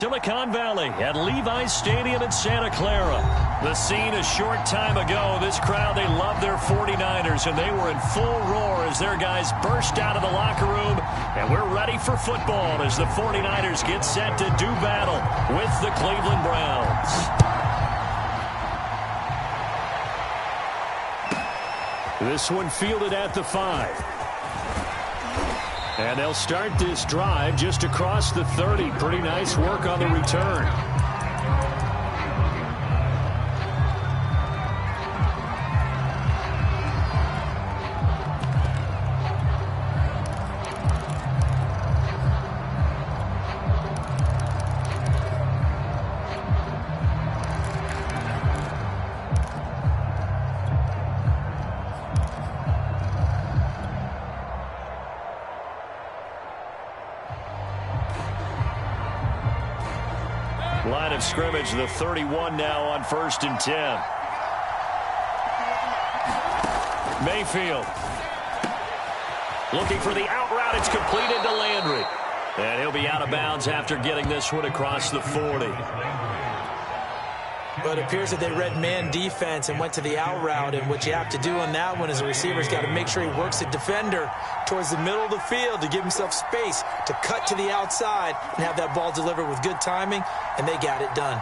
Silicon Valley at Levi's Stadium in Santa Clara. The scene a short time ago. This crowd, they love their 49ers, and they were in full roar as their guys burst out of the locker room. And we're ready for football as the 49ers get set to do battle with the Cleveland Browns. This one fielded at the 5. And they'll start this drive just across the 30. Pretty nice work on the return. Line of scrimmage, the 31 now on 1st and 10. Mayfield looking for the out route. It's completed to Landry. And he'll be out of bounds after getting this one across the 40. But it appears that they read man defense and went to the out route. And what you have to do on that one is a receiver's got to make sure he works the defender towards the middle of the field to give himself space to cut to the outside and have that ball delivered with good timing, and they got it done.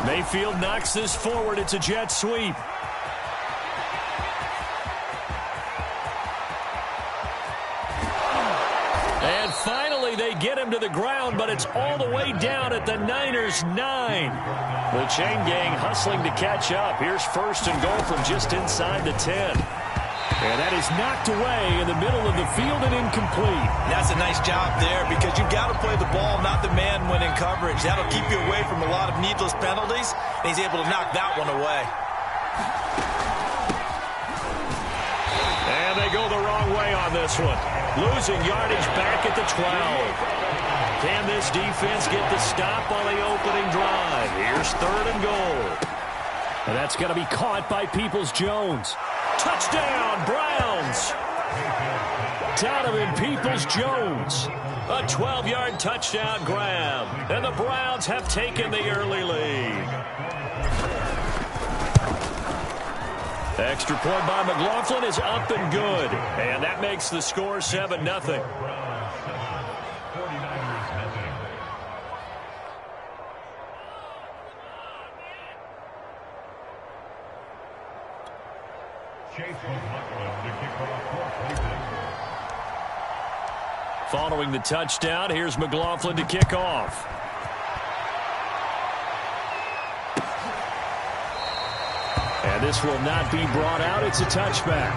Mayfield knocks this forward. It's a jet sweep. And finally, they get him to the ground, but it's all the way down at the Niners' 9. The chain gang hustling to catch up. Here's 1st and goal from just inside the 10. And that is knocked away in the middle of the field and incomplete. That's a nice job there because you've got to play the ball, not the man when in coverage. That'll keep you away from a lot of needless penalties, and he's able to knock that one away. And they go the wrong way on this one. Losing yardage back at the 12. Can this defense get the stop on the opening drive? Here's 3rd and goal. And that's going to be caught by Peoples-Jones. Touchdown, Browns! Donovan Peoples-Jones. A 12-yard touchdown grab. And the Browns have taken the early lead. Extra point by McLaughlin is up and good. And that makes the score 7-0. Following the touchdown, here's McLaughlin to kick off. And this will not be brought out. It's a touchback.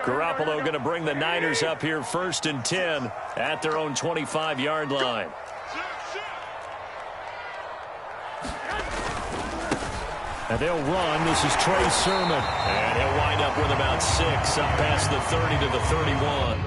Garoppolo going to bring the Niners up here 1st and 10 at their own 25-yard line. And they'll run. This is Trey Sermon. And he'll wind up with about 6 up past the 30 to the 31.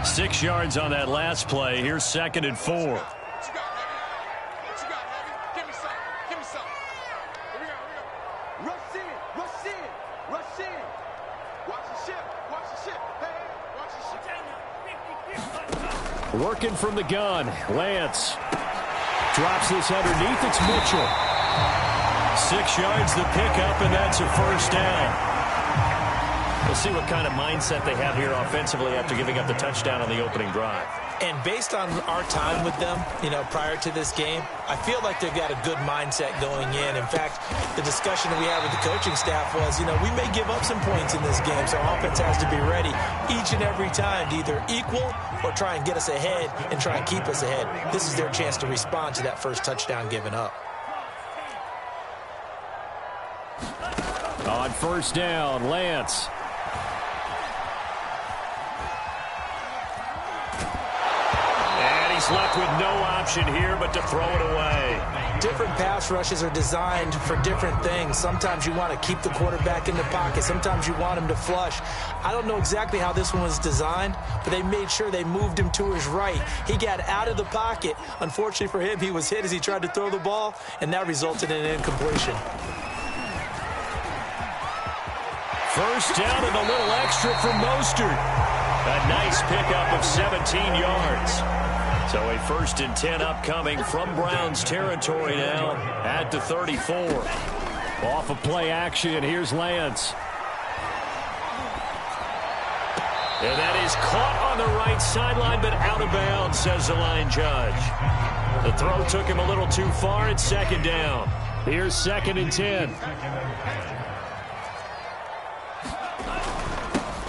Six yards on that last play. Here's 2nd and 4. What you got, Heavy? Give me some. Give me some. Here we go. Rush in. Rush in. Rush in. Watch the ship. Watch the ship. Hey, watch the ship. Working from the gun. Lance Drops this underneath. It's Mitchell. 6 yards the pickup, and that's a first down. We'll see what kind of mindset they have here offensively after giving up the touchdown on the opening drive. And based on our time with them, prior to this game, I feel like they've got a good mindset going in. In fact, the discussion that we had with the coaching staff was, we may give up some points in this game, so offense has to be ready each and every time to either equal or try and get us ahead and try and keep us ahead. This is their chance to respond to that first touchdown given up. On first down, Lance. He's left with no option here but to throw it away. Different pass rushes are designed for different things. Sometimes you want to keep the quarterback in the pocket. Sometimes you want him to flush. I don't know exactly how this one was designed, but they made sure they moved him to his right. He got out of the pocket. Unfortunately for him, he was hit as he tried to throw the ball, and that resulted in an incompletion. First down and a little extra from Mostert. A nice pickup of 17 yards. So a 1st and 10 upcoming from Browns territory now at the 34. Off of play action, here's Lance. And that is caught on the right sideline, but out of bounds, says the line judge. The throw took him a little too far. It's 2nd down. Here's 2nd and 10.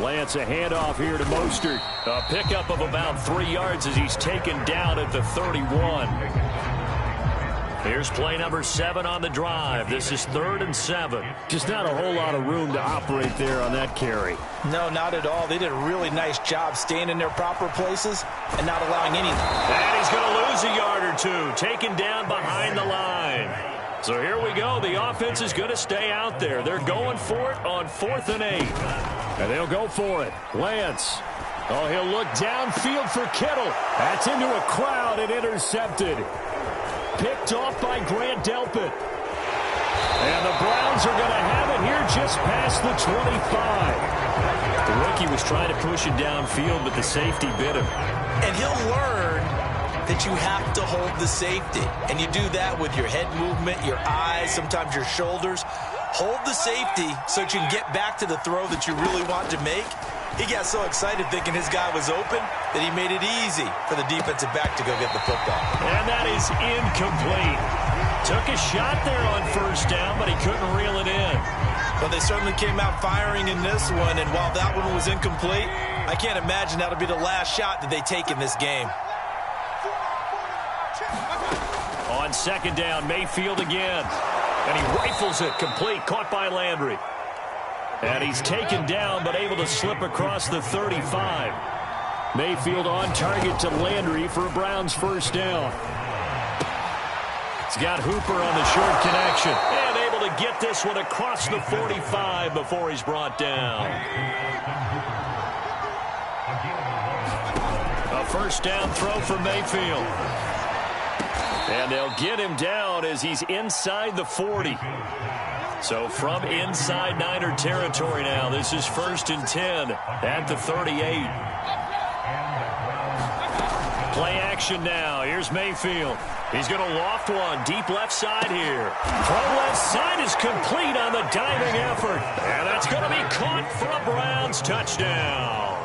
Lance, a handoff here to Mostert. A pickup of about 3 yards as he's taken down at the 31. Here's play number 7 on the drive. This is 3rd and 7. Just not a whole lot of room to operate there on that carry. No, not at all. They did a really nice job staying in their proper places and not allowing anything. And he's going to lose a yard or two, taken down behind the line. So here we go. The offense is going to stay out there. They're going for it on 4th and 8. And they'll go for it. Lance. Oh, he'll look downfield for Kittle. That's into a crowd and intercepted. Picked off by Grant Delpit. And the Browns are going to have it here just past the 25. The rookie was trying to push it downfield, but the safety bit him. And he'll learn that you have to hold the safety. And you do that with your head movement, your eyes, sometimes your shoulders. Hold the safety so that you can get back to the throw that you really want to make. He got so excited thinking his guy was open that he made it easy for the defensive back to go get the football. And that is incomplete. Took a shot there on 1st down, but he couldn't reel it in. Well, they certainly came out firing in this one, and while that one was incomplete, I can't imagine that'll be the last shot that they take in this game. On 2nd down, Mayfield again. And he rifles it complete, caught by Landry. And he's taken down, but able to slip across the 35. Mayfield on target to Landry for a Browns 1st down. He's got Hooper on the short connection. And able to get this one across the 45 before he's brought down. A 1st down throw for Mayfield. And they'll get him down as he's inside the 40. So from inside Niner territory now, this is 1st and 10 at the 38. Play action now. Here's Mayfield. He's going to loft one deep left side here. Throw left side is complete on the diving effort. And that's going to be caught for a Browns touchdown.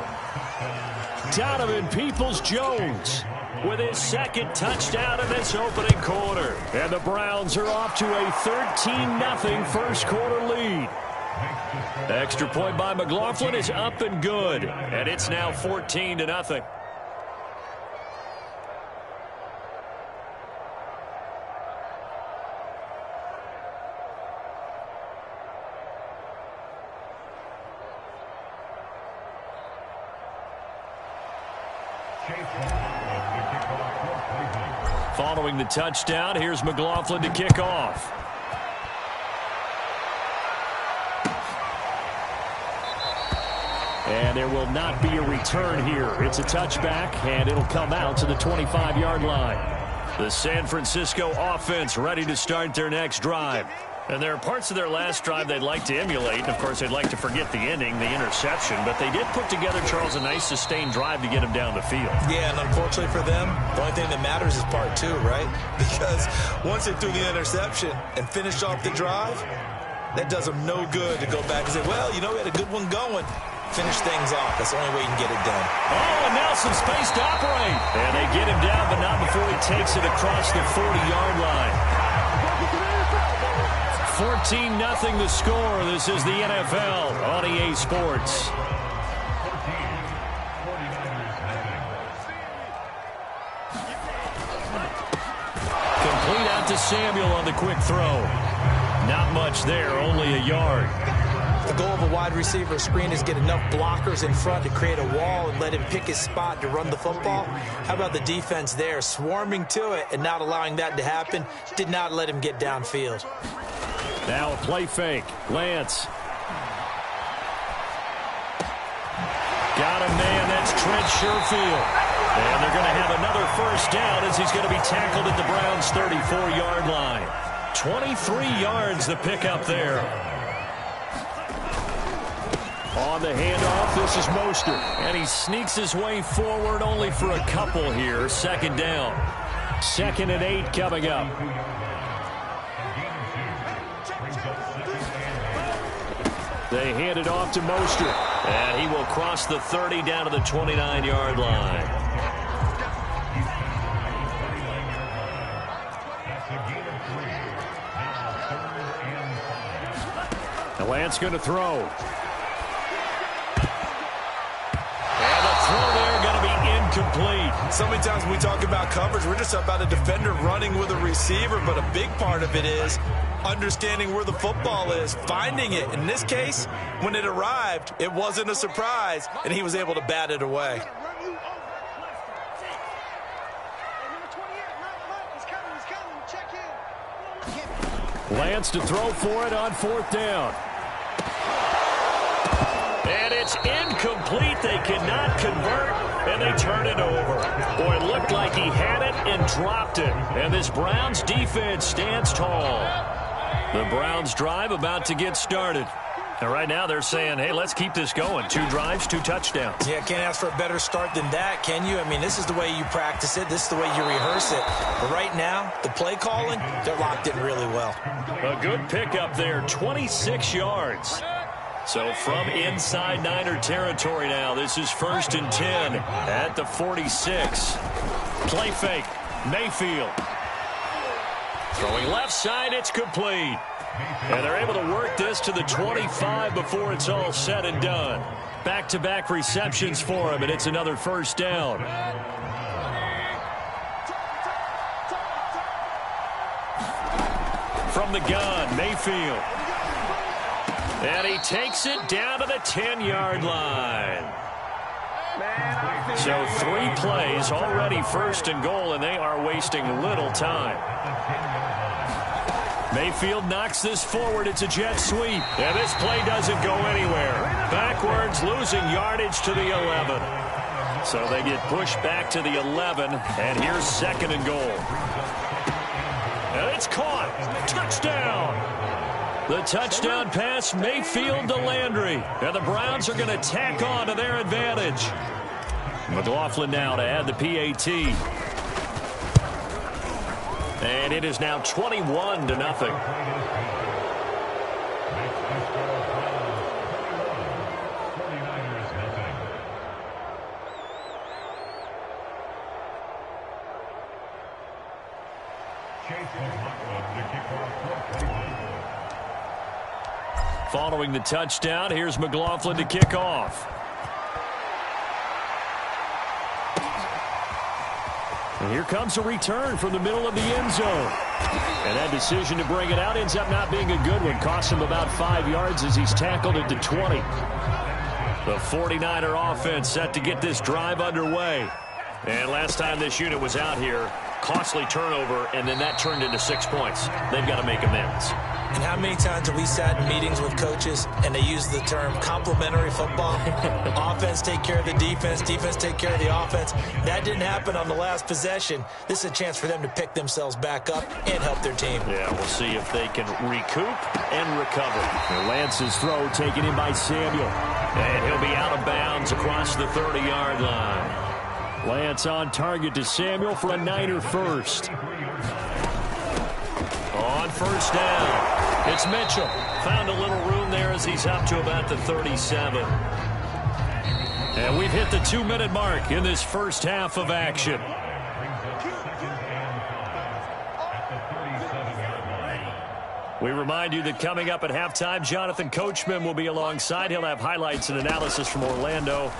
Donovan Peoples-Jones with his 2nd touchdown in this opening quarter. And the Browns are off to a 13-0 first quarter lead. The extra point by McLaughlin is up and good. And it's now 14-0. Following the touchdown, here's McLaughlin to kick off. And there will not be a return here. It's a touchback, and it'll come out to the 25-yard line. The San Francisco offense ready to start their next drive. And there are parts of their last drive they'd like to emulate. And, of course, they'd like to forget the ending, the interception. But they did put together, Charles, a nice sustained drive to get him down the field. Yeah, and unfortunately for them, the only thing that matters is part two, right? Because once they threw the interception and finished off the drive, that does them no good to go back and say, well, you know, we had a good one going. Finish things off. That's the only way you can get it done. Oh, and now some space to operate. And they get him down, but not before he takes it across the 40-yard line. 14-0 the score. This is the NFL on EA Sports. Complete out to Samuel on the quick throw. Not much there, only a yard. The goal of a wide receiver screen is get enough blockers in front to create a wall and let him pick his spot to run the football. How about the defense there, swarming to it and not allowing that to happen? Did not let him get downfield. Now a play fake. Lance. Got him, man. That's Trent Sherfield. And they're going to have another first down as he's going to be tackled at the Browns' 34-yard line. 23 yards the pickup there. On the handoff, this is Mostert. And he sneaks his way forward only for a couple here. Second down. 2nd and 8 coming up. They hand it off to Mostert. And he will cross the 30 down to the 29-yard line. The Lance going to throw. And the throw there going to be incomplete. So many times when we talk about coverage, we're just about a defender running with a receiver, but a big part of it is understanding where the football is, finding it. In this case, when it arrived, it wasn't a surprise, and he was able to bat it away. Lance to throw for it on 4th down. And it's incomplete. They cannot convert, and they turn it over. Boy, it looked like he had it and dropped it. And this Browns defense stands tall. The Browns drive about to get started. And right now they're saying, hey, let's keep this going. 2 drives, 2 touchdowns. Yeah, can't ask for a better start than that, can you? I mean, this is the way you practice it. This is the way you rehearse it. But right now, the play calling, they're locked in really well. A good pickup there, 26 yards. So from inside Niner territory now, this is 1st and 10 at the 46. Play fake, Mayfield. Throwing left side, it's complete. And they're able to work this to the 25 before it's all said and done. Back-to-back receptions for him, and it's another first down. From the gun, Mayfield. And he takes it down to the 10-yard line. So 3 plays, already 1st and goal, and they are wasting little time. Mayfield knocks this forward. It's a jet sweep. And this play doesn't go anywhere. Backwards, losing yardage to the 11. So they get pushed back to the 11. And here's 2nd and goal. And it's caught. Touchdown. The touchdown pass, Mayfield to Landry. And the Browns are going to tack on to their advantage. McLaughlin now to add the PAT. And it is now 21-0. Following the touchdown, here's McLaughlin to kick off. And here comes a return from the middle of the end zone. And that decision to bring it out ends up not being a good one. Costs him about 5 yards as he's tackled at the 20. The 49er offense set to get this drive underway. And last time this unit was out here, costly turnover, and then that turned into 6 points. They've got to make amends. And how many times have we sat in meetings with coaches and they use the term complementary football? Offense take care of the defense, defense take care of the offense. That didn't happen on the last possession. This is a chance for them to pick themselves back up and help their team. Yeah, we'll see if they can recoup and recover. And Lance's throw taken in by Samuel. And he'll be out of bounds across the 30-yard line. Lance on target to Samuel for a Niner first. On first down, it's Mitchell. Found a little room there as he's up to about the 37. And we've hit the 2-minute mark in this first half of action. We remind you that coming up at halftime, Jonathan Coachman will be alongside. He'll have highlights and analysis from Orlando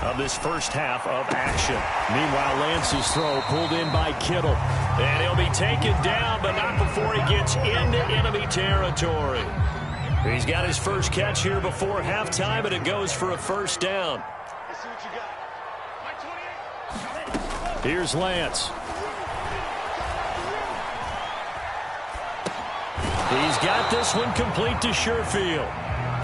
of this first half of action. Meanwhile, Lance's throw pulled in by Kittle. And he'll be taken down, but not before he gets into enemy territory. He's got his first catch here before halftime, and it goes for a first down. Here's Lance. He's got this one complete to Sherfield.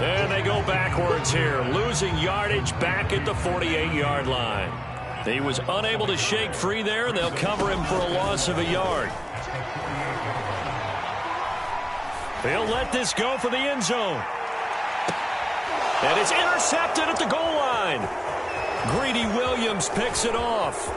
And they go backwards here, losing yardage back at the 48-yard line. He was unable to shake free there, and they'll cover him for a loss of a yard. They'll let this go for the end zone. And it's intercepted at the goal line. Greedy Williams picks it off.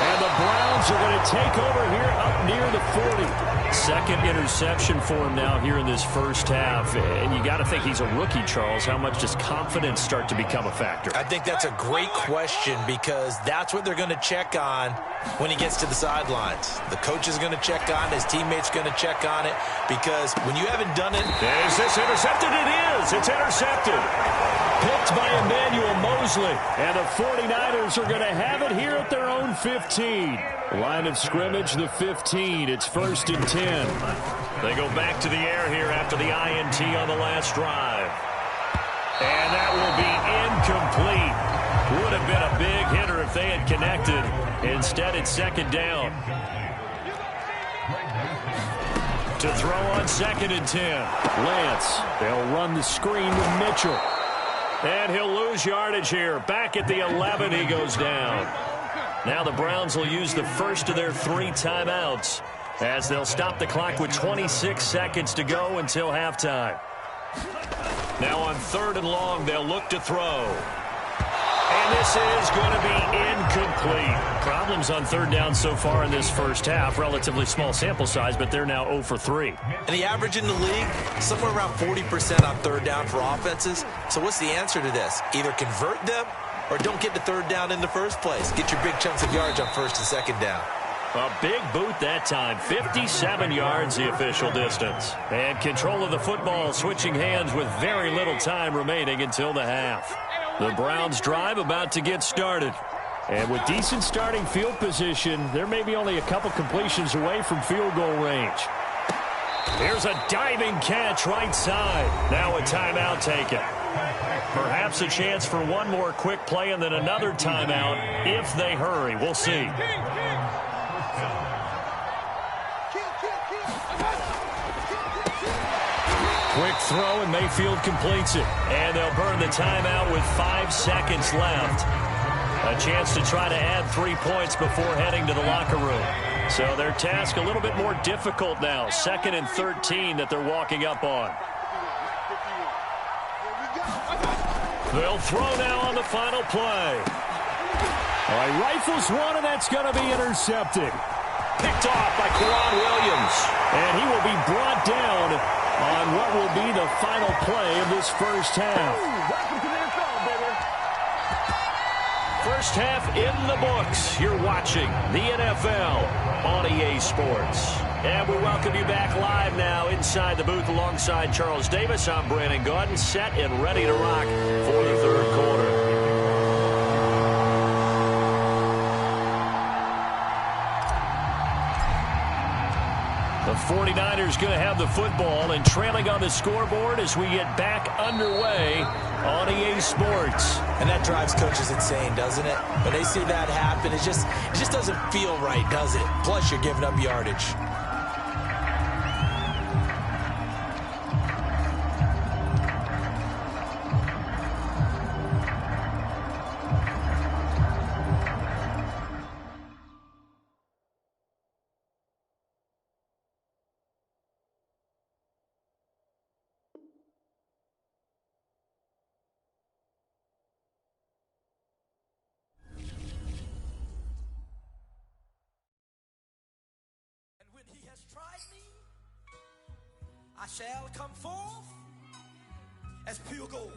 And the Browns are going to take over here up near the 40. Second interception for him now here in this first half. And you got to think he's a rookie, Charles. How much does confidence start to become a factor? I think that's a great question because that's what they're going to check on when he gets to the sidelines. The coach is going to check on it. His teammates going to check on it because when you haven't done it. Is this intercepted? It is. It's intercepted. Picked by Emmanuel Mosley. And the 49ers are going to have it here at their own 15. Line of scrimmage, the 15. It's 1st and 10. They go back to the air here after the INT on the last drive. And that will be incomplete. Would have been a big hitter if they had connected. Instead, it's second down. To throw on 2nd and 10. Lance. They'll run the screen with Mitchell. And he'll lose yardage here. Back at the 11, he goes down. Now the Browns will use the first of their 3 timeouts as they'll stop the clock with 26 seconds to go until halftime. Now on 3rd and long, they'll look to throw. And this is going to be incomplete. Problems on 3rd down so far in this first half. Relatively small sample size, but they're now 0 for 3. And the average in the league, somewhere around 40% on 3rd down for offenses. So what's the answer to this? Either convert them or don't get to 3rd down in the first place. Get your big chunks of yards on 1st and 2nd down. A big boot that time. 57 yards the official distance. And control of the football switching hands with very little time remaining until the half. The Browns drive about to get started. And with decent starting field position, there may be only a couple completions away from field goal range. Here's a diving catch right side. Now a timeout taken. Perhaps a chance for one more quick play and then another timeout if they hurry. We'll see. Quick throw, and Mayfield completes it. And they'll burn the timeout with 5 seconds left. A chance to try to add 3 points before heading to the locker room. So their task a little bit more difficult now. 2nd and 13 that they're walking up on. They'll throw now on the final play. All right, rifles one, and that's going to be intercepted. Picked off by Quran Williams. And he will be brought down on what will be the final play of this first half. First half in the books. You're watching the NFL on EA Sports. And we welcome you back live now inside the booth alongside Charles Davis. I'm Brandon Gaudin, set and ready to rock for the 3rd quarter. The 49ers going to have the football and trailing on the scoreboard as we get back underway on EA Sports. And that drives coaches insane, doesn't it? When they see that happen, it just doesn't feel right, does it? Plus, you're giving up yardage. I shall come forth as pure gold.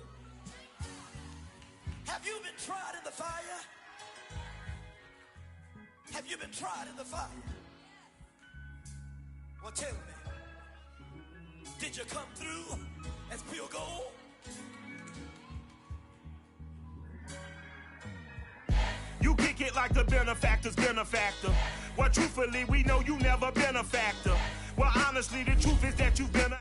Have you been tried in the fire? Have you been tried in the fire? Well, tell me, did you come through as pure gold? You kick it like the benefactor's benefactor. Well, truthfully, we know you never been a factor. Well, honestly, the truth is that you've been a...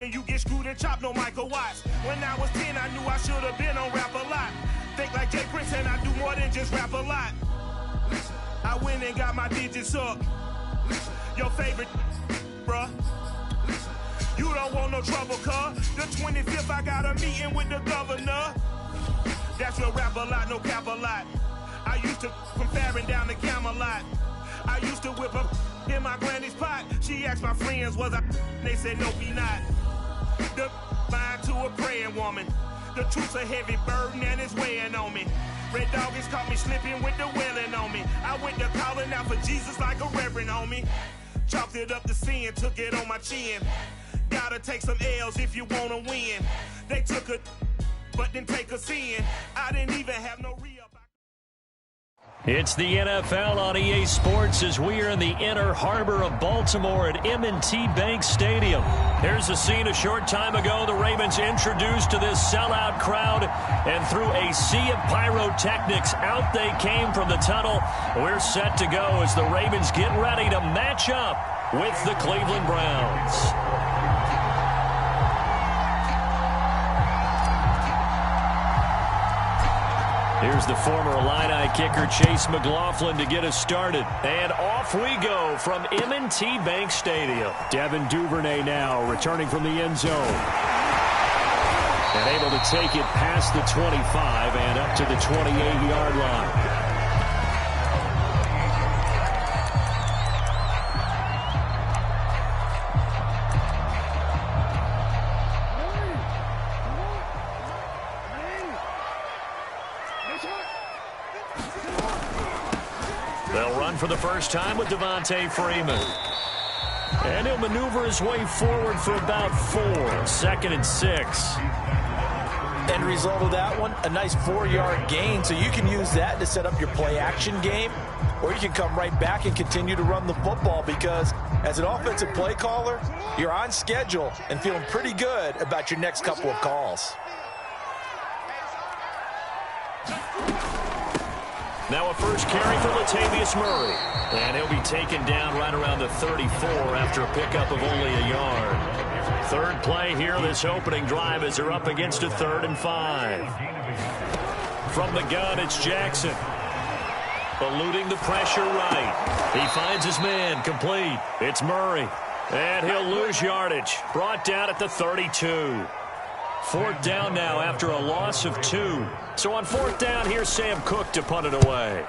And you get screwed and chopped, no Michael Watts. When I was 10, I knew I should have been on rap a lot. Think like Jay Prince and I do more than just rap a lot. I went and got my digits up. Your favorite, bruh. You don't want no trouble, cuz. The 25th, I got a meeting with the governor. That's your rap a lot, no cap a lot. I used to from Farron down to Camelot. I used to whip up in my granny's pot. She asked my friends, was I? They said, no, be not. The mind to a praying woman. The truth's a heavy burden and it's weighing on me. Red Dog has caught me slipping with the wailing on me. I went to calling out for Jesus like a reverend on me. Chalked it up to sin, took it on my chin. Gotta take some L's if you wanna win. They took a, but didn't take us in. I didn't even have no re-up. It's the NFL on EA Sports as we are in the inner harbor of Baltimore at M&T Bank Stadium. Here's a scene a short time ago. The Ravens introduced to this sellout crowd, and through a sea of pyrotechnics, out they came from the tunnel. We're set to go as the Ravens get ready to match up with the Cleveland Browns. Here's the former Illini kicker Chase McLaughlin to get us started. And off we go from M&T Bank Stadium. Devin Duvernay now returning from the end zone. And able to take it past the 25 and up to the 28-yard line. For the first time with Devontae Freeman. And he'll maneuver his way forward for about 4. 2nd and 6. End result of that one, a nice 4-yard gain. So you can use that to set up your play-action game, or you can come right back and continue to run the football because as an offensive play caller, you're on schedule and feeling pretty good about your next couple of calls. Now a first carry for Latavius Murray. And he'll be taken down right around the 34 after a pickup of only a yard. Third play here this opening drive as they're up against a 3rd and 5. From the gun, it's Jackson. Eluding the pressure right. He finds his man complete. It's Murray. And he'll lose yardage. Brought down at the 32. 4th down now after a loss of 2. So on 4th down, here's Sam Cook to punt it away.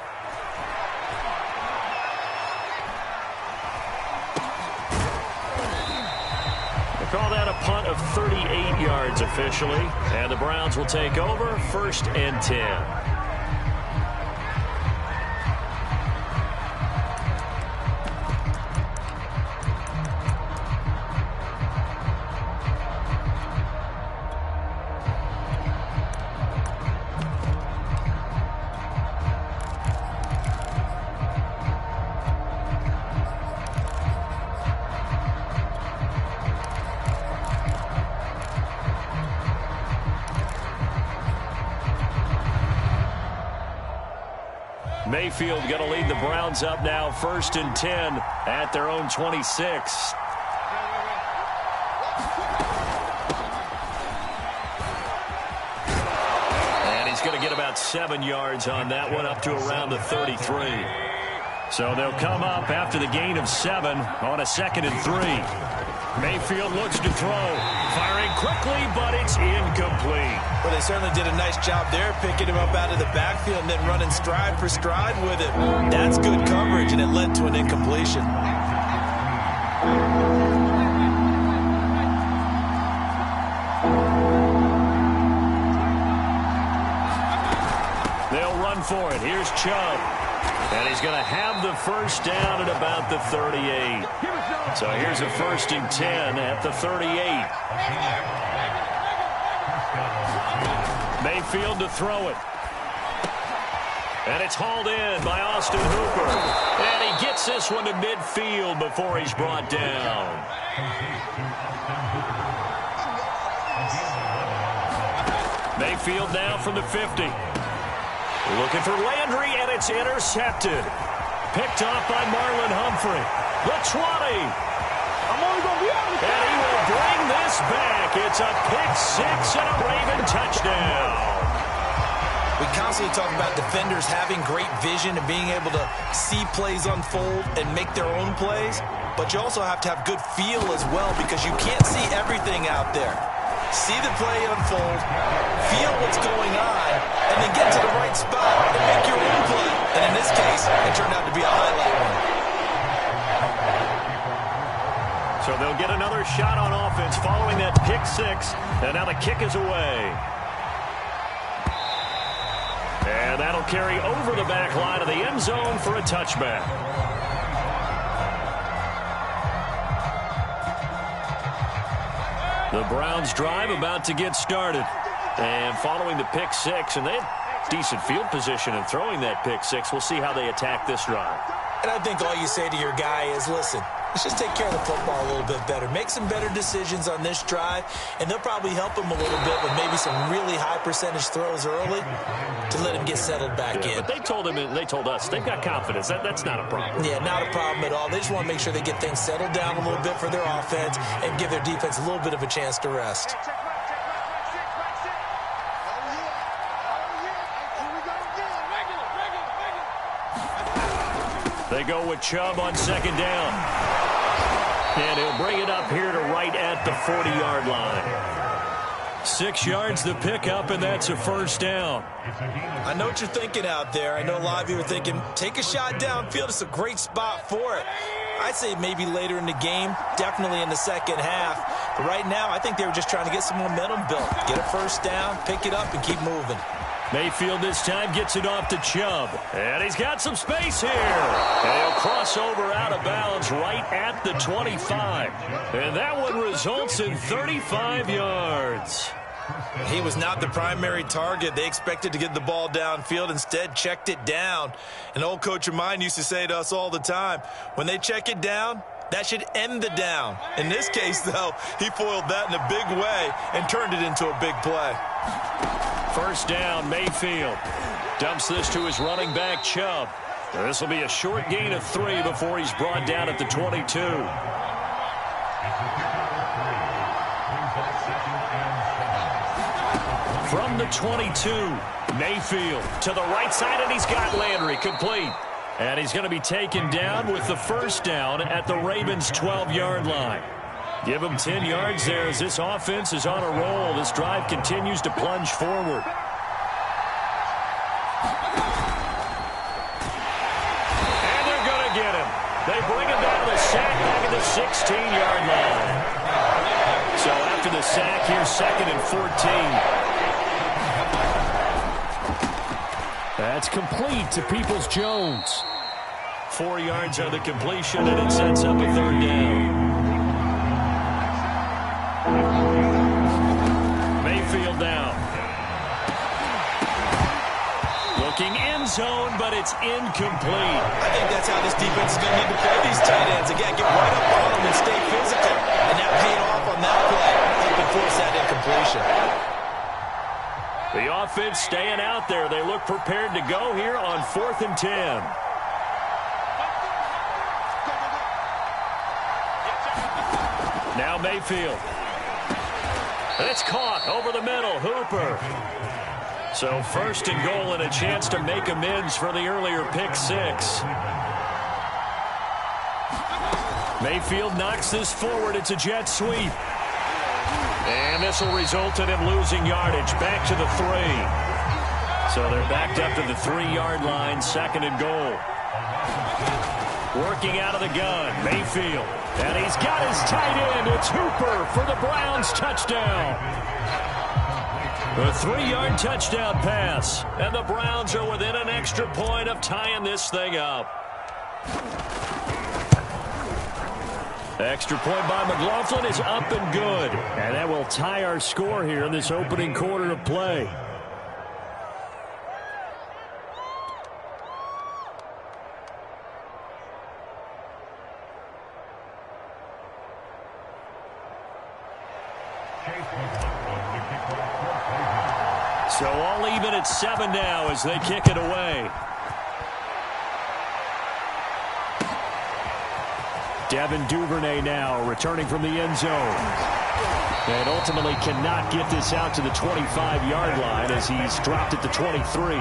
They call that a punt of 38 yards officially. And the Browns will take over 1st and 10. Mayfield going to lead the Browns up now 1st and 10 at their own 26. get about 7 yards on that one, up to around the 33. So they'll come up after the gain of 7 on a 2nd and 3. Mayfield looks to throw. Firing quickly, but it's incomplete. Well, they certainly did a nice job there, picking him up out of the backfield and then running stride for stride with it. That's good coverage, and it led to an incompletion. They'll run for it. Here's Chubb. And he's going to have the first down at about the 38. So here's a 1st and 10 at the 38. Mayfield to throw it. And it's hauled in by Austin Hooper. And he gets this one to midfield before he's brought down. Mayfield now from the 50. Looking for Landry, and it's intercepted. Picked off by Marlon Humphrey. The 20. And he will bring this back. It's a pick-6 and a Raven touchdown. We constantly talk about defenders having great vision and being able to see plays unfold and make their own plays. But you also have to have good feel as well, because you can't see everything out there. See the play unfold, feel what's going on, and then get to the right spot and make your own play. And in this case, it turned out to be a highlight one. So they'll get another shot on offense following that pick-6, and now the kick is away. And that'll carry over the back line of the end zone for a touchback. The Browns drive about to get started. And following the pick-6, and they had decent field position in throwing that pick-6. We'll see how they attack this drive. And I think all you say to your guy is, listen, let's just take care of the football a little bit better. Make some better decisions on this drive, and they'll probably help him a little bit with maybe some really high percentage throws early to let him get settled back in. But they told him, and they told us, they've got confidence. That's not a problem. Yeah, not a problem at all. They just want to make sure they get things settled down a little bit for their offense and give their defense a little bit of a chance to rest. They go with Chubb on 2nd down. And he'll bring it up here to right at the 40-yard line. 6 yards the pickup, and that's a 1st down. I know what you're thinking out there. I know a lot of you are thinking, take a shot downfield. It's a great spot for it. I'd say maybe later in the game, definitely in the second half. But right now, I think they were just trying to get some momentum built. Get a 1st down, pick it up, and keep moving. Mayfield this time gets it off to Chubb. And he's got some space here. And he'll cross over out of bounds right at the 25. And that one results in 35 yards. He was not the primary target. They expected to get the ball downfield. Instead, checked it down. An old coach of mine used to say to us all the time, when they check it down, that should end the down. In this case, though, he foiled that in a big way and turned it into a big play. 1st down, Mayfield. Dumps this to his running back, Chubb. This will be a short gain of 3 before he's brought down at the 22. From the 22, Mayfield to the right side, and he's got Landry complete. And he's going to be taken down with the 1st down at the Ravens' 12-yard line. Give him 10 yards there as this offense is on a roll. This drive continues to plunge forward. And they're going to get him. They bring him down to the sack back at the 16-yard line. So after the sack, here's 2nd and 14. That's complete to Peoples-Jones. 4 yards on the completion, and it sets up a 3rd down. Mayfield now. Looking end zone, but it's incomplete. I think that's how this defense is going to need to play these tight ends. Again, get right up on them and stay physical. And that paid off on that play. Help and force that incompletion. The offense staying out there. They look prepared to go here on 4th and 10. Now Mayfield. It's caught over the middle. Hooper So first and goal and a chance to make amends for the earlier pick six. Mayfield knocks this forward. It's a jet sweep. And this will result in him losing yardage. Back to the 3. So they're backed up to the 3-yard line, second and goal. Working out of the gun, Mayfield. And he's got his tight end. It's Hooper for the Browns touchdown. A 3-yard touchdown pass. And the Browns are within an extra point of tying this thing up. Extra point by McLaughlin is up and good. And that will tie our score here in this opening quarter of play. So all even at 7 now as they kick it away. Devin Duvernay now returning from the end zone. And ultimately cannot get this out to the 25-yard line as he's dropped at the 23.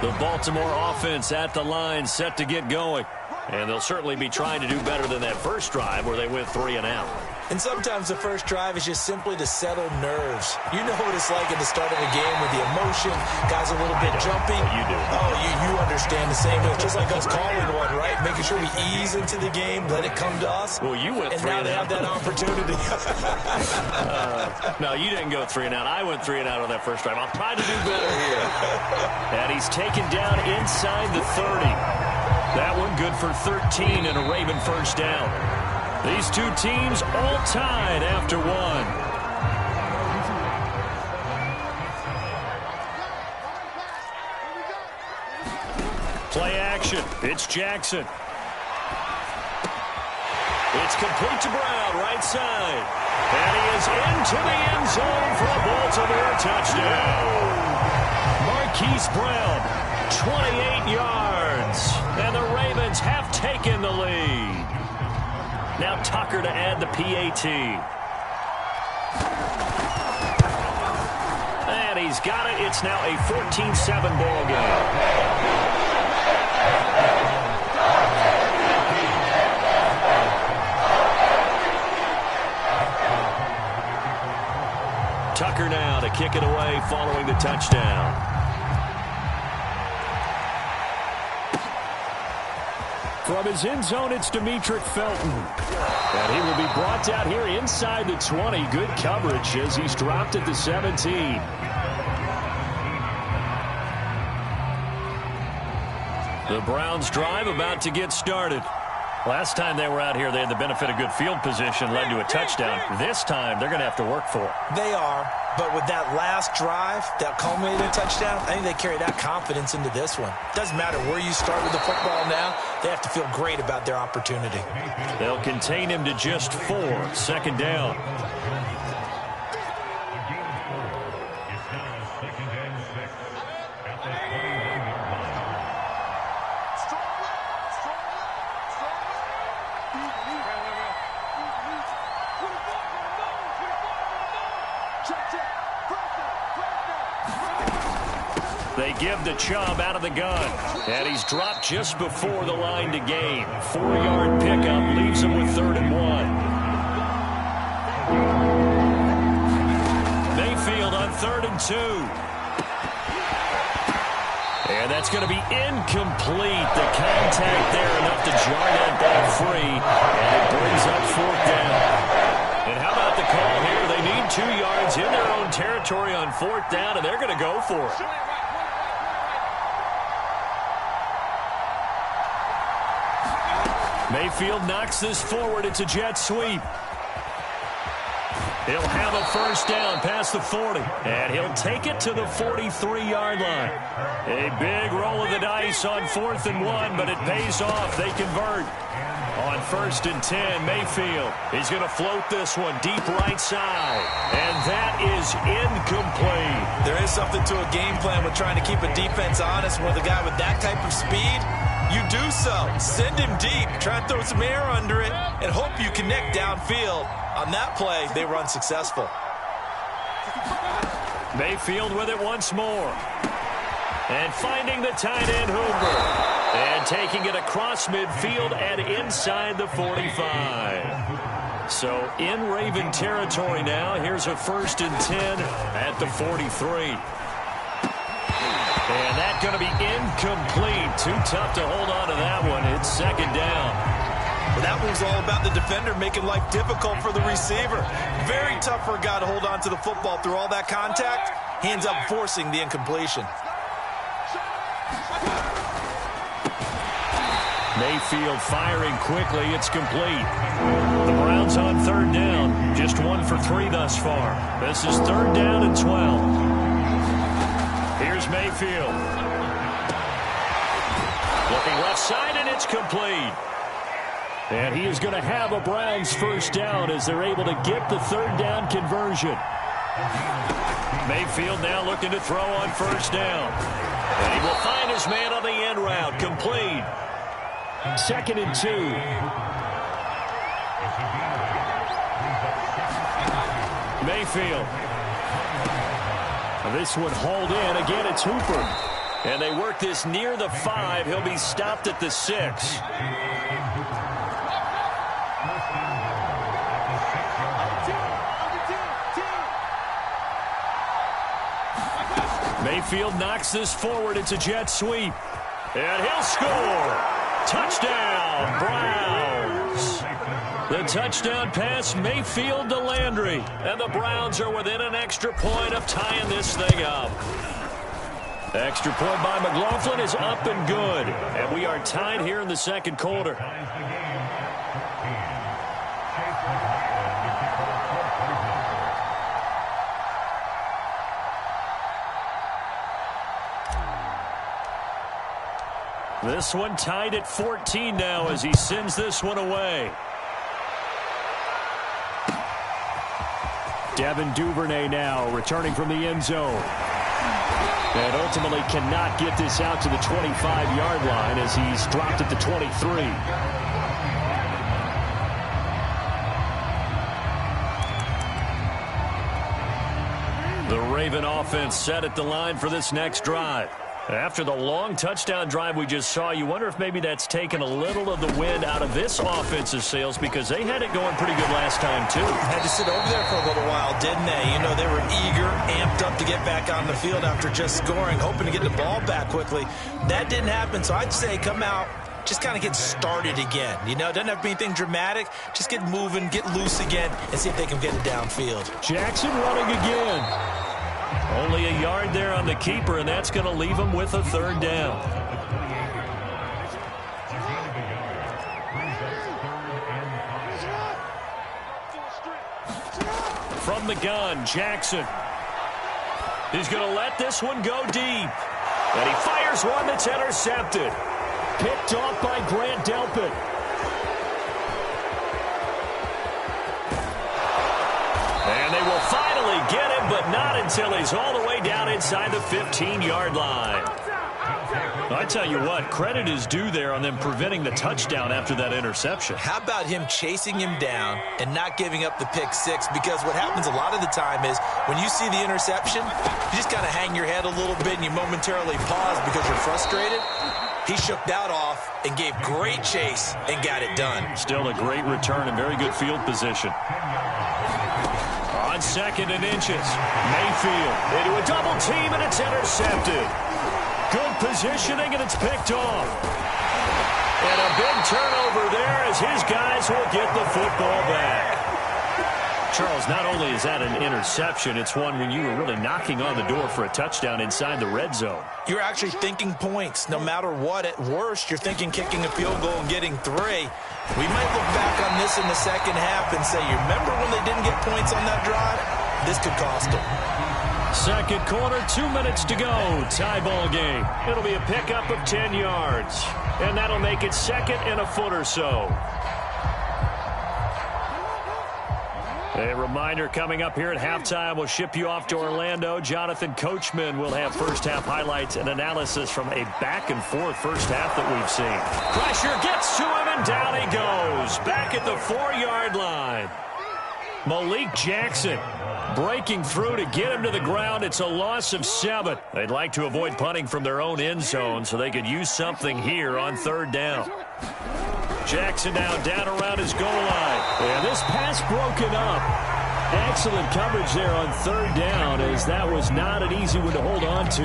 The Baltimore offense at the line set to get going. And they'll certainly be trying to do better than that first drive where they went 3 and out. And sometimes the first drive is just simply to settle nerves. You know what it's like at the start of a game with the emotion. Guys a little bit jumpy. You do. Oh, you understand the same way. Just like us calling one, right? Making sure we ease into the game, let it come to us. Well, you went 3 and out. And now they have that opportunity. No, you didn't go 3 and out. I went 3 and out on that first drive. I'll try to do better here. And he's taken down inside the 30. That one good for 13 and a Raven first down. These two teams all tied after 1. Play action. It's Jackson. It's complete to Brown, right side. And he is into the end zone for a Baltimore touchdown. Marquise Brown, 28 yards. And the Ravens have taken the lead. Now Tucker to add the PAT. And he's got it. It's now a 14-7 ball game. Tucker now to kick it away following the touchdown. From his end zone, it's Demetric Felton. And he will be brought down here inside the 20. Good coverage as he's dropped at the 17. The Browns drive about to get started. Last time they were out here, they had the benefit of good field position, led to a touchdown. This time, they're going to have to work for it. They are, but with that last drive, that culminated touchdown, I think they carry that confidence into this one. Doesn't matter where you start with the football now, they have to feel great about their opportunity. They'll contain him to just 4, second down. They give the Chubb out of the gun. And he's dropped just before the line to gain. 4-yard pickup leaves him with 3rd and 1. Mayfield on 3rd and 2. And that's going to be incomplete. The contact there enough to jar that ball free. And it brings up 4th down. And how about the call here? They need 2 yards in their own territory on 4th down, and they're going to go for it. Mayfield knocks this forward. It's a jet sweep. He'll have a first down past the 40. And he'll take it to the 43-yard line. A big roll of the dice on 4th and 1, but it pays off. They convert. On 1st and 10, Mayfield. He's going to float this one deep right side. And that is incomplete. There is something to a game plan with trying to keep a defense honest with a guy with that type of speed. You do so. Send him deep. Try and throw some air under it and hope you connect downfield. On that play, they were unsuccessful. Mayfield with it once more. And finding the tight end, Hoover. And taking it across midfield and inside the 45. So in Raven territory now. Here's a 1st and 10 at the 43. And that's going to be incomplete. Too tough to hold on to that one. It's 2nd down. Well, that one's all about the defender making life difficult for the receiver. Very tough for a guy to hold on to the football through all that contact. He ends up forcing the incompletion. Mayfield firing quickly. It's complete. The Browns on 3rd down. Just 1 for 3 thus far. This is 3rd down and 12. Here's Mayfield. Looking left side, and it's complete. And he is going to have a Browns 1st down as they're able to get the 3rd down conversion. Mayfield now looking to throw on 1st down. And he will find his man on the end route. Complete. 2nd and 2. Mayfield. This one hauled in. Again, it's Hooper. And they work this near the 5. He'll be stopped at the 6. Mayfield knocks this forward. It's a jet sweep. And he'll score. Touchdown, Browns. The touchdown pass, Mayfield to Landry. And the Browns are within an extra point of tying this thing up. Extra point by McLaughlin is up and good. And we are tied here in the 2nd quarter. This one tied at 14 now as he sends this one away. Devin Duvernay now returning from the end zone. And ultimately cannot get this out to the 25-yard line as he's dropped at the 23. The Raven offense set at the line for this next drive. After the long touchdown drive we just saw, you wonder if maybe that's taken a little of the wind out of this offensive sails because they had it going pretty good last time, too. Had to sit over there for a little while, didn't they? You know, they were eager, amped up to get back on the field after just scoring, hoping to get the ball back quickly. That didn't happen, so I'd say come out, just kind of get started again. You know, it doesn't have to be anything dramatic. Just get moving, get loose again, and see if they can get it downfield. Jackson running again. Only a yard there on the keeper, and that's going to leave him with a 3rd down. From the gun, Jackson. He's going to let this one go deep. And he fires one that's intercepted. Picked off by Grant Delpit. And they will finally get him, but not until he's all the way down inside the 15-yard line. I tell you what, credit is due there on them preventing the touchdown after that interception. How about him chasing him down and not giving up the pick 6? Because what happens a lot of the time is when you see the interception, you just kind of hang your head a little bit and you momentarily pause because you're frustrated. He shook that off and gave great chase and got it done. Still a great return and very good field position. On 2nd and inches, Mayfield into a double team, and it's intercepted. Good positioning, and it's picked off. And a big turnover there as his guys will get the football back. Charles, not only is that an interception, it's one when you were really knocking on the door for a touchdown inside the red zone. You're actually thinking points. No matter what, at worst, you're thinking kicking a field goal and getting 3. We might look back on this in the 2nd half and say, you remember when they didn't get points on that drive? This could cost them. 2nd quarter, 2 minutes to go. Tie ball game. It'll be a pickup of 10 yards. And that'll make it 2nd and a foot or so. A reminder coming up here at halftime. We'll ship you off to Orlando. Jonathan Coachman will have first-half highlights and analysis from a back-and-forth first half that we've seen. Pressure gets to him, and down he goes. Back at the 4-yard line. Malik Jackson Breaking through to get him to the ground. It's a loss of 7. They'd like to avoid punting from their own end zone so they could use something here on 3rd down. Jackson now down around his goal line. And this pass broken up. Excellent coverage there on 3rd down, as that was not an easy one to hold on to.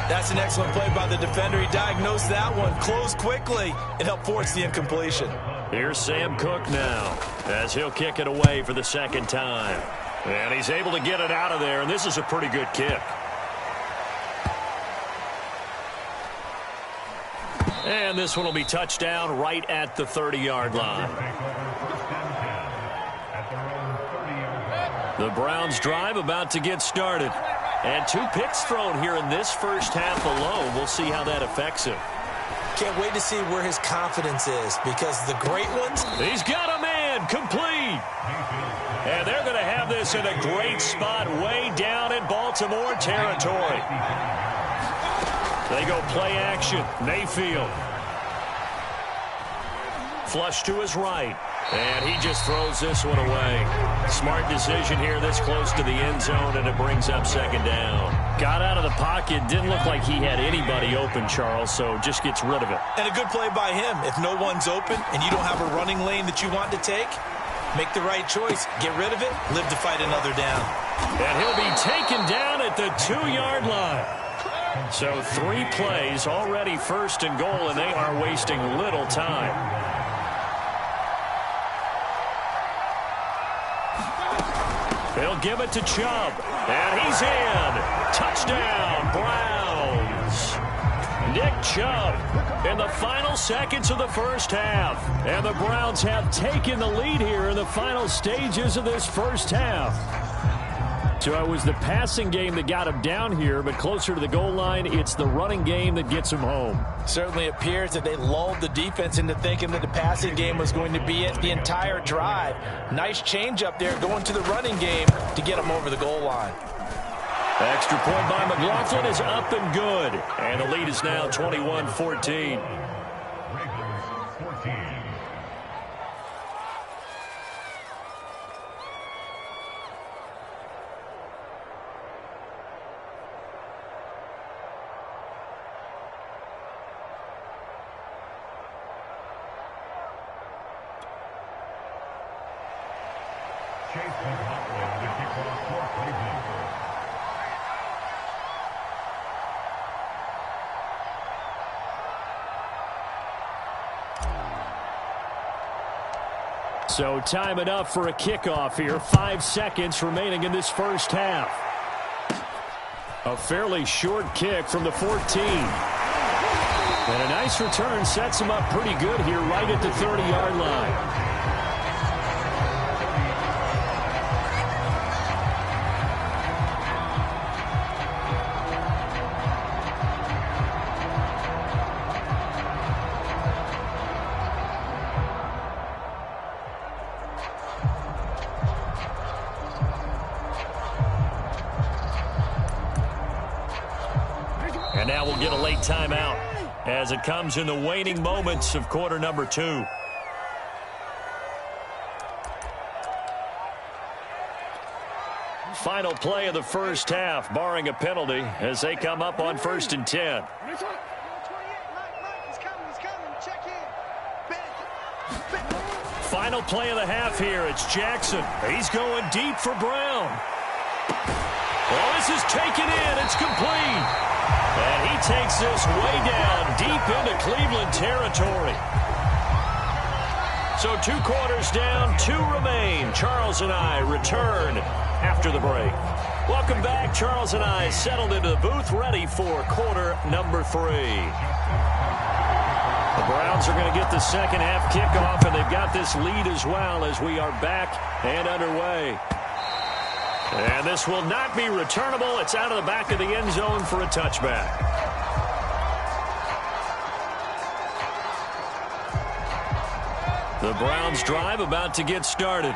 That's an excellent play by the defender. He diagnosed that one, closed quickly, and helped force the incompletion. Here's Sam Cook now, as he'll kick it away for the 2nd time. And he's able to get it out of there, and this is a pretty good kick. And this one will be touchdown right at the 30-yard line. The Browns drive about to get started. And 2 picks thrown here in this first half alone. We'll see how that affects him. Can't wait to see where his confidence is, because the great ones... He's got a man, complete. And they're going to have this in a great spot way down in Baltimore territory. They go play action. Mayfield. Flush to his right. And he just throws this one away. Smart decision here this close to the end zone, and it brings up 2nd down. Got out of the pocket. Didn't look like he had anybody open, Charles, so just gets rid of it. And a good play by him. If no one's open and you don't have a running lane that you want to take, make the right choice. Get rid of it. Live to fight another down. And he'll be taken down at the 2-yard line. So 3 plays already 1st and goal, and they are wasting little time. They'll give it to Chubb. And he's in. Touchdown, Browns. Nick Chubb in the final seconds of the first half. And the Browns have taken the lead here in the final stages of this first half. So it was the passing game that got him down here, but closer to the goal line, it's the running game that gets him home. Certainly appears that they lulled the defense into thinking that the passing game was going to be it the entire drive. Nice change up there going to the running game to get him over the goal line. Extra point by McLaughlin is up and good. And the lead is now 21-14. So time enough for a kickoff here. 5 seconds remaining in this first half. A fairly short kick from the 14. And a nice return sets him up pretty good here right at the 30-yard line. And now we'll get a late timeout as it comes in the waning moments of quarter number 2. Final play of the first half, barring a penalty, as they come up on 1st and 10. Final play of the half here. It's Jackson. He's going deep for Brown. Oh, this is taken in. It's complete. And he takes this way down deep into Cleveland territory. So 2 quarters down, 2 remain. Charles and I return after the break. Welcome back. Charles and I settled into the booth, ready for quarter number 3. The Browns are going to get the second half kickoff, and they've got this lead as well as we are back and underway. And this will not be returnable. It's out of the back of the end zone for a touchback. The Browns drive about to get started.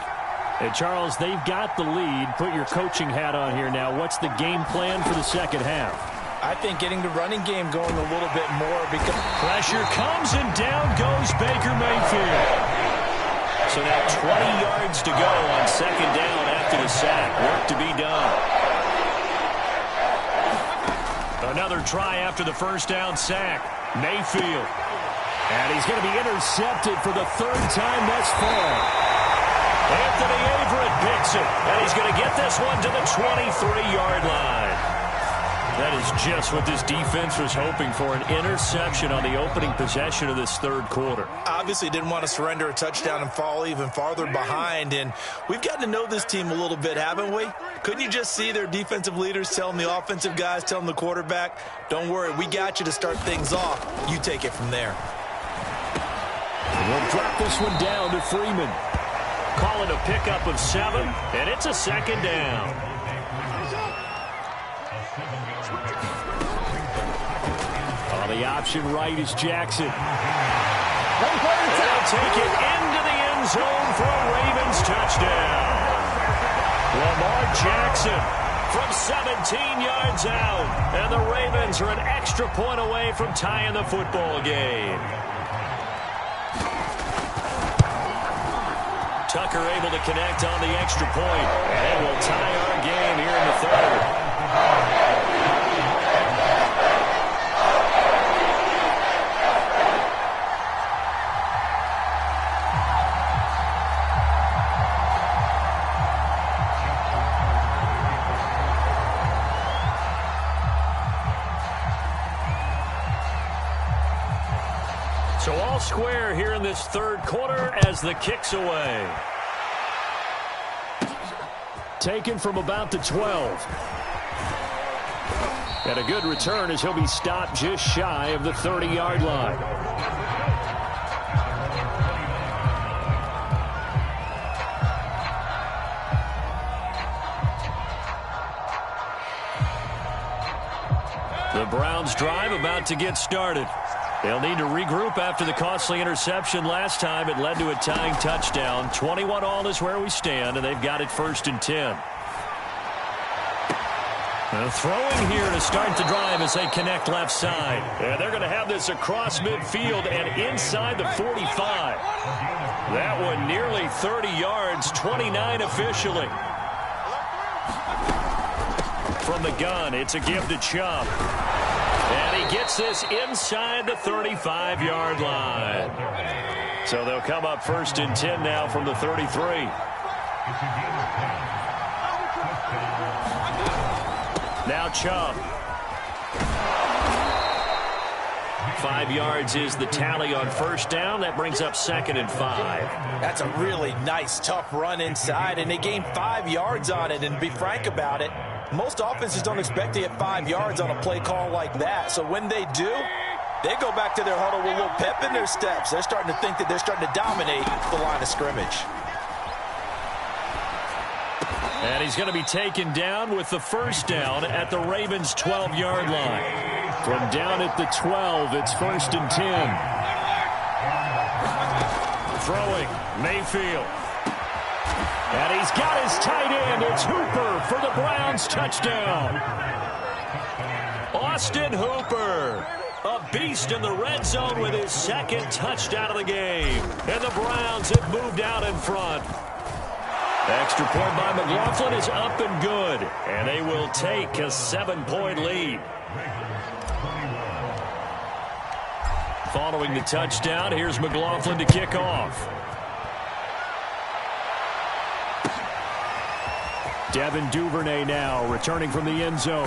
Hey, Charles, they've got the lead. Put your coaching hat on here now. What's the game plan for the second half? I think getting the running game going a little bit more because pressure comes and down goes Baker Mayfield. So now 20 yards to go on second down after the sack. Work to be done. Another try after the first down sack. Mayfield. And he's going to be intercepted for the third time thus far. Anthony Averett picks it, and he's going to get this one to the 23-yard line. That is just what this defense was hoping for, an interception on the opening possession of this third quarter. Obviously didn't want to surrender a touchdown and fall even farther behind, and we've gotten to know this team a little bit, haven't we? Couldn't you just see their defensive leaders telling the offensive guys, telling the quarterback, don't worry, we got you to start things off. You take it from there. We'll drop this one down to Freeman. Call it a pickup of 7, and it's a second down. On the option right is Jackson. They'll take it into the end zone for a Ravens touchdown. Lamar Jackson from 17 yards out, and the Ravens are an extra point away from tying the football game. Tucker able to connect on the extra point, and will tie our game here in the third. So all square here in this third quarter as the kick's away. Taken from about the 12. And a good return as he'll be stopped just shy of the 30-yard line. The Browns drive about to get started. They'll need to regroup after the costly interception last time. It led to a tying touchdown. 21-all is where we stand, and they've got it 1st and 10. Throwing here to start the drive as they connect left side. And they're going to have this across midfield and inside the 45. That one nearly 30 yards, 29 officially. From the gun, it's a give to Chubb. And he gets this inside the 35-yard line. So they'll come up 1st and 10 now from the 33. Now Chubb. 5 yards is the tally on 1st down. That brings up 2nd and 5. That's a really nice, tough run inside, and they gained 5 yards on it. And to be frank about it, most offenses don't expect to get 5 yards on a play call like that. So when they do, they go back to their huddle with a little pep in their steps. They're starting to think that they're starting to dominate the line of scrimmage. And he's going to be taken down with the 1st down at the Ravens' 12-yard line. From down at the 12, it's 1st and 10. Throwing, Mayfield. And he's got his tight end. It's Hooper for the Browns touchdown. Austin Hooper, a beast in the red zone with his 2nd touchdown of the game. And the Browns have moved out in front. Extra point by McLaughlin is up and good. And they will take a 7-point lead. Following the touchdown, here's McLaughlin to kick off. Devin Duvernay now returning from the end zone.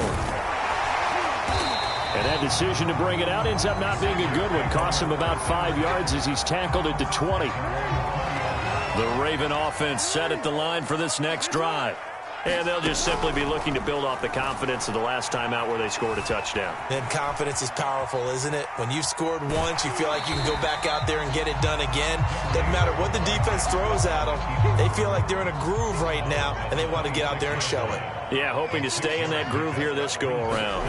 And that decision to bring it out ends up not being a good one. Costs him about 5 yards as he's tackled at the 20. The Raven offense set at the line for this next drive. And they'll just simply be looking to build off the confidence of the last time out where they scored a touchdown. And confidence is powerful, isn't it? When you've scored once, you feel like you can go back out there and get it done again. Doesn't matter what the defense throws at them. They feel like they're in a groove right now, and they want to get out there and show it. Yeah, hoping to stay in that groove here this go-around.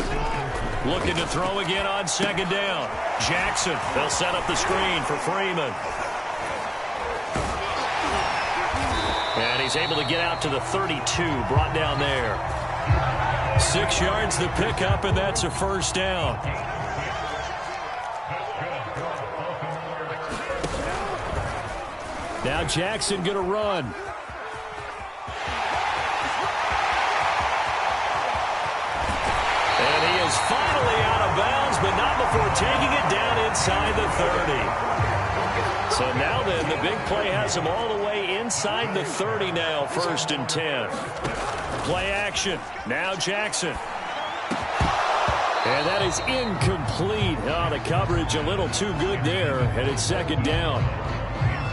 Looking to throw again on 2nd down. Jackson, they'll set up the screen for Freeman. And he's able to get out to the 32, brought down there. 6 yards the pickup, and that's a 1st down. Now Jackson going to run. taking it down inside the 30. So now then, the big play has him all the way inside the 30 now, 1st and 10. Play action. Now Jackson. And that is incomplete. Oh, the coverage a little too good there, and it's 2nd down.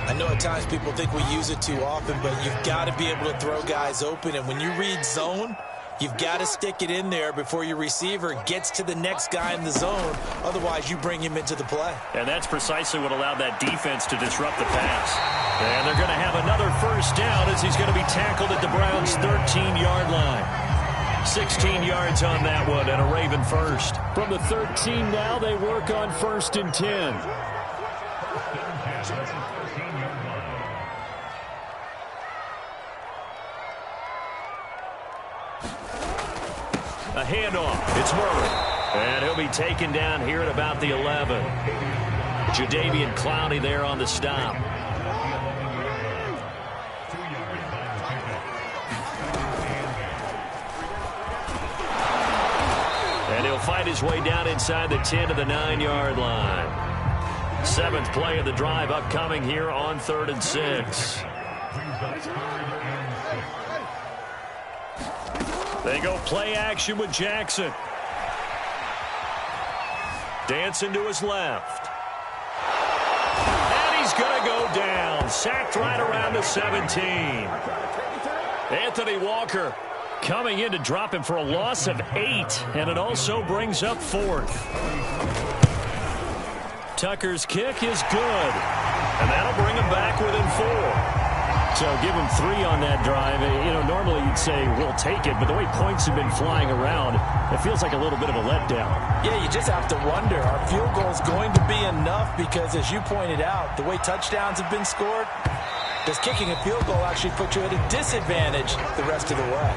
I know at times people think we use it too often, but you've got to be able to throw guys open. And when you read zone, you've got to stick it in there before your receiver gets to the next guy in the zone. Otherwise, you bring him into the play. And that's precisely what allowed that defense to disrupt the pass. And they're going to have another 1st down as he's going to be tackled at the Browns' 13-yard line. 16 yards on that one and a Raven first. From the 13 now, they work on 1st and 10. A handoff. It's Murray. And he'll be taken down here at about the 11. Jadeveon Clowney there on the stop. And he'll fight his way down inside the 10 to the 9-yard line. 7th play of the drive upcoming here on 3rd and 6. They go play action with Jackson. Dancing to his left. And he's going to go down. Sacked right around the 17. Anthony Walker coming in to drop him for a loss of 8. And it also brings up 4th. Tucker's kick is good. And that'll bring him back within 4. So give him 3 on that drive. You know, normally you'd say we'll take it, but the way points have been flying around, it feels like a little bit of a letdown. Yeah, you just have to wonder, are field goals going to be enough? Because as you pointed out, the way touchdowns have been scored, does kicking a field goal actually put you at a disadvantage the rest of the way?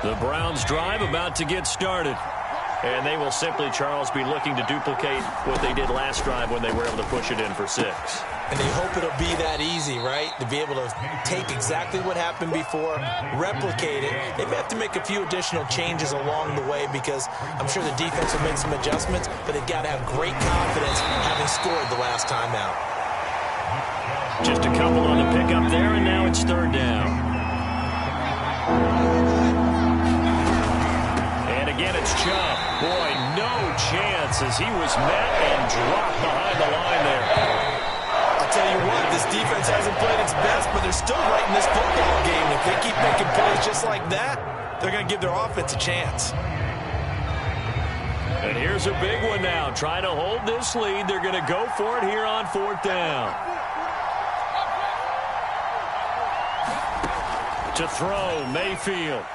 The Browns drive about to get started. And they will simply, Charles, be looking to duplicate what they did last drive when they were able to push it in for 6. And they hope it'll be that easy, right? To be able to take exactly what happened before, replicate it. They may have to make a few additional changes along the way because I'm sure the defense will make some adjustments, but they've got to have great confidence having scored the last time out. Just a couple on the pickup there, and now it's 3rd down. Again, it's Chubb. Boy, no chance as he was met and dropped behind the line there. I'll tell you what, this defense hasn't played its best, but they're still right in this football game. If they keep making plays just like that, they're going to give their offense a chance. And here's a big one now. Trying to hold this lead. They're going to go for it here on 4th down. To throw, Mayfield.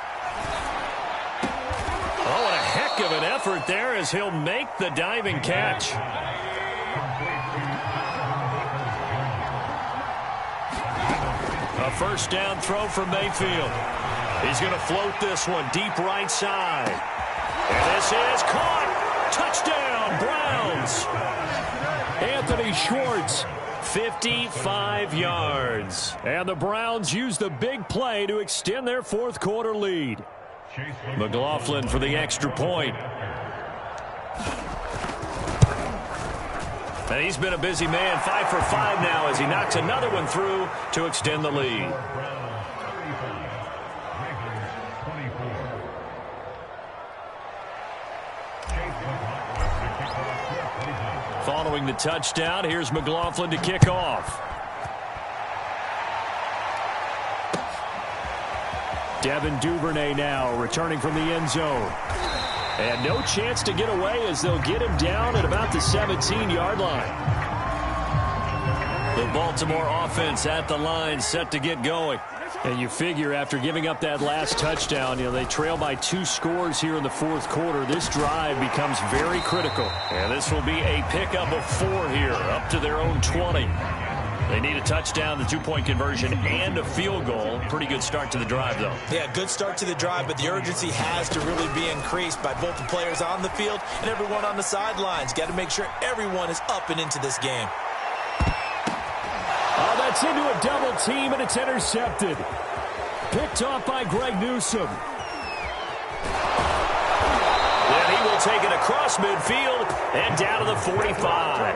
Oh, what a heck of an effort there as he'll make the diving catch. A 1st down throw for Mayfield. He's going to float this one deep right side. And this is caught. Touchdown, Browns. Anthony Schwartz. 55 yards. And the Browns use the big play to extend their 4th quarter lead. McLaughlin for the extra point. And he's been a busy man. 5 for 5 now as he knocks another one through to extend the lead. Following the touchdown, here's McLaughlin to kick off. Devin Duvernay now returning from the end zone. And no chance to get away as they'll get him down at about the 17-yard line. The Baltimore offense at the line set to get going. And you figure after giving up that last touchdown, they trail by 2 scores here in the 4th quarter. This drive becomes very critical. And this will be a pickup of 4 here, up to their own 20. They need a touchdown, the 2-point conversion, and a field goal. Pretty good start to the drive, though. Yeah, good start to the drive, but the urgency has to really be increased by both the players on the field and everyone on the sidelines. Got to make sure everyone is up and into this game. Oh, that's into a double team, and it's intercepted. Picked off by Greg Newsome. Then he will take it across midfield and down to the 45.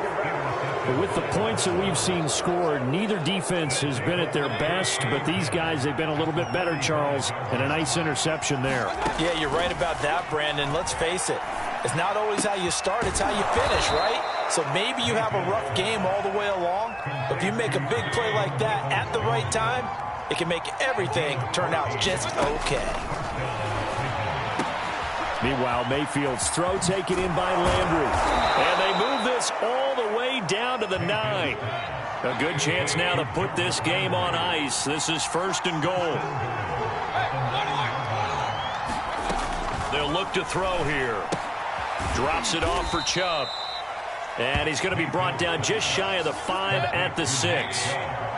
With the points that we've seen scored, neither defense has been at their best, but these guys, they've been a little bit better, Charles, and a nice interception there. Yeah, you're right about that, Brandon. Let's face it. It's not always how you start, it's how you finish, right? So maybe you have a rough game all the way along, but if you make a big play like that at the right time, it can make everything turn out just okay. Meanwhile, Mayfield's throw taken in by Landry. And they move this all the way down to the 9. A good chance now to put this game on ice. This is 1st and goal. They'll look to throw here. Drops it off for Chubb. And he's going to be brought down just shy of the 5 at the 6.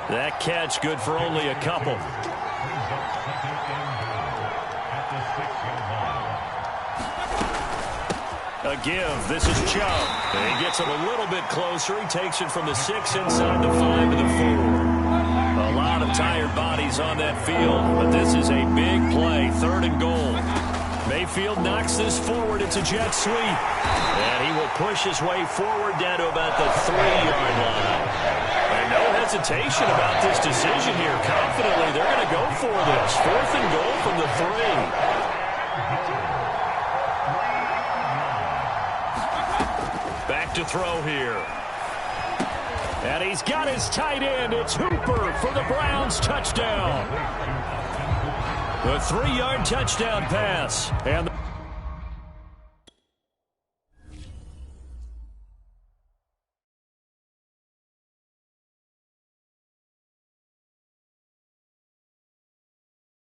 That catch good for only a couple. A give. This is Chubb. And he gets it a little bit closer. He takes it from the 6 inside the 5 to the 4. A lot of tired bodies on that field, but this is a big play. 3rd and goal. Mayfield knocks this forward. It's a jet sweep. And he will push his way forward down to about the 3-yard line. And no hesitation about this decision here. Confidently, they're going to go for this. 4th and goal from the 3. Back to throw here. And he's got his tight end. It's Hooper for the Browns touchdown. The 3-yard touchdown pass. And